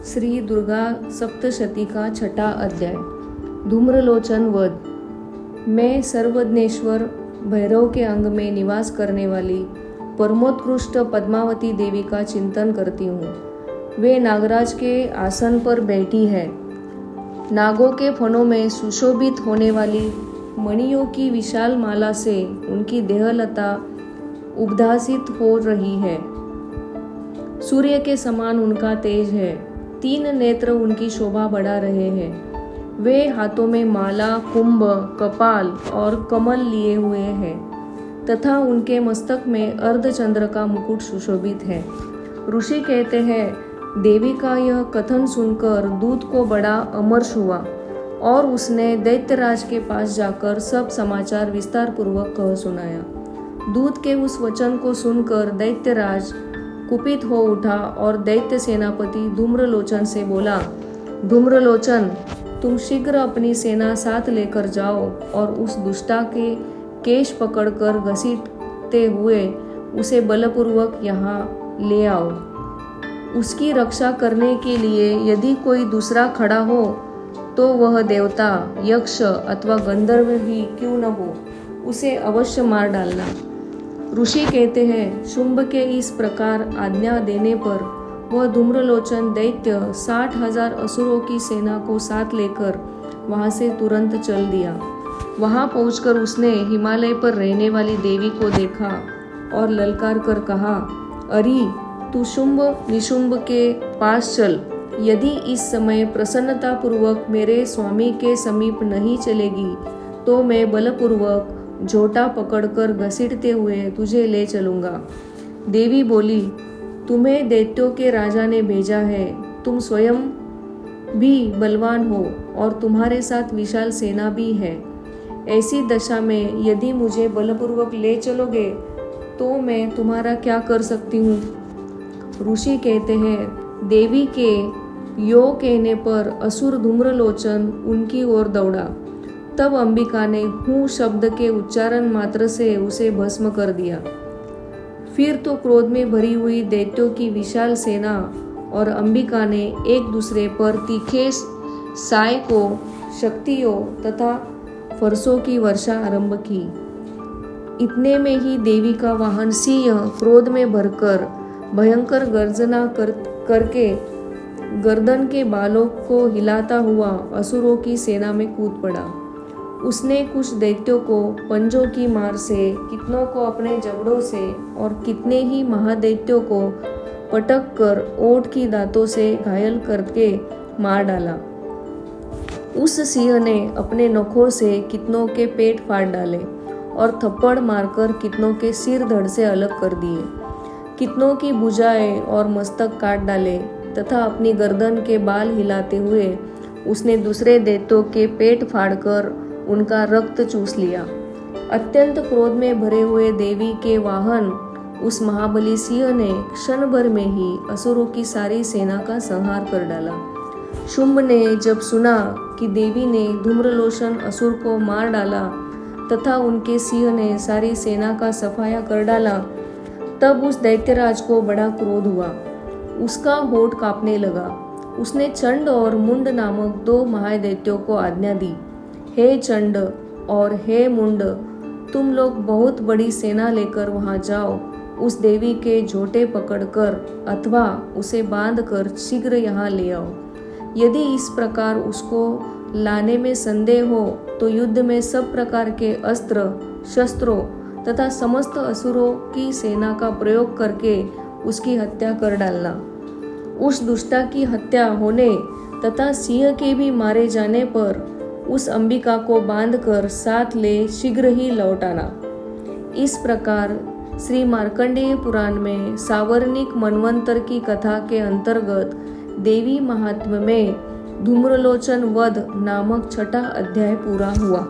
श्री दुर्गा सप्तशती का छठा अध्याय। धूम्रलोचन वध। मैं सर्वज्ञेश्वर भैरव के अंग में निवास करने वाली परमोत्कृष्ट पद्मावती देवी का चिंतन करती हूँ। वे नागराज के आसन पर बैठी है। नागों के फनों में सुशोभित होने वाली मणियों की विशाल माला से उनकी देहलता उद्भासित हो रही है। सूर्य के समान उनका तेज है। 3 नेत्र उनकी शोभा बढ़ा रहे हैं। वे हाथों में माला, कुंभ, कपाल और कमल लिए हुए हैं तथा उनके मस्तक में अर्धचंद्र का मुकुट सुशोभित है। ऋषि कहते हैं, देवी का यह कथन सुनकर दूत को बड़ा अमर्ष हुआ और उसने दैत्यराज के पास जाकर सब समाचार विस्तार पूर्वक कह सुनाया। दूत के उस वचन को सुनकर दैत्यराज कुपित हो उठा और दैत्य सेनापति धूम्रलोचन से बोला, धूम्रलोचन, तुम शीघ्र अपनी सेना साथ लेकर जाओ और उस दुष्टा के केश पकड़कर घसीटते हुए उसे बलपूर्वक यहाँ ले आओ। उसकी रक्षा करने के लिए यदि कोई दूसरा खड़ा हो तो वह देवता, यक्ष अथवा गंधर्व ही क्यों न हो, उसे अवश्य मार डालना। ऋषि कहते हैं, शुंभ के इस प्रकार आज्ञा देने पर वह धूम्रलोचन दैत्य 60,000 असुरों की सेना को साथ लेकर वहां से तुरंत चल दिया। वहां पहुंचकर उसने हिमालय पर रहने वाली देवी को देखा और ललकार कर कहा, अरे तू शुंभ निशुंभ के पास चल। यदि इस समय प्रसन्नता पूर्वक मेरे स्वामी के समीप नहीं चलेगी तो मैं बलपूर्वक झोटा पकड़कर घसीटते हुए तुझे ले चलूंगा। देवी बोली, तुम्हें दैत्यों के राजा ने भेजा है। तुम स्वयं भी बलवान हो और तुम्हारे साथ विशाल सेना भी है। ऐसी दशा में यदि मुझे बलपूर्वक ले चलोगे तो मैं तुम्हारा क्या कर सकती हूँ। ऋषि कहते हैं, देवी के यो कहने पर असुर धूम्रलोचन उनकी ओर दौड़ा। तब अंबिका ने हूँ शब्द के उच्चारण मात्र से उसे भस्म कर दिया। फिर तो क्रोध में भरी हुई दैत्यों की विशाल सेना और अंबिका ने एक दूसरे पर तीखे सायकों, शक्तियों तथा फरसों की वर्षा आरंभ की। इतने में ही देवी का वाहन सिंह क्रोध में भरकर भयंकर गर्जना करके गर्दन के बालों को हिलाता हुआ असुरों की सेना में कूद पड़ा। उसने कुछ दैत्यों को पंजों की मार से, कितनों को अपने जबड़ों से और कितने ही महादैत्यों को पटक कर ओठ की दांतों से घायल करके मार डाला। उस सिंह ने अपने नखों से कितनों के पेट फाड़ डाले और थप्पड़ मारकर कितनों के सिर धड़ से अलग कर दिए। कितनों की भुजाएं और मस्तक काट डाले तथा अपनी गर्दन के बाल हिलाते हुए उसने दूसरे दैत्यों के पेट फाड़कर उनका रक्त चूस लिया। अत्यंत क्रोध में भरे हुए देवी के वाहन उस महाबली सिंह ने क्षण भर में ही असुरों की सारी सेना का संहार कर डाला। शुंभ ने जब सुना कि देवी ने धूम्रलोचन असुर को मार डाला तथा उनके सिंह ने सारी सेना का सफाया कर डाला, तब उस दैत्यराज को बड़ा क्रोध हुआ। उसका होठ कांपने लगा। उसने चंड और मुंड नामक 2 महादैत्यों को आज्ञा दी, हे चंड और हे मुंड, तुम लोग बहुत बड़ी सेना लेकर वहां जाओ। उस देवी के झोटे पकड़कर अथवा उसे बांधकर शीघ्र यहाँ ले आओ। यदि इस प्रकार उसको लाने में संदेह हो तो युद्ध में सब प्रकार के अस्त्र शस्त्रों तथा समस्त असुरों की सेना का प्रयोग करके उसकी हत्या कर डालना। उस दुष्टा की हत्या होने तथा सिंह के भी मारे जाने पर उस अंबिका को बांधकर साथ ले शीघ्र ही लौट आना। इस प्रकार श्री मार्कंडेय पुराण में सावर्णिक मनवंतर की कथा के अंतर्गत देवी महात्म्य में धूम्रलोचन वध नामक छठा अध्याय पूरा हुआ।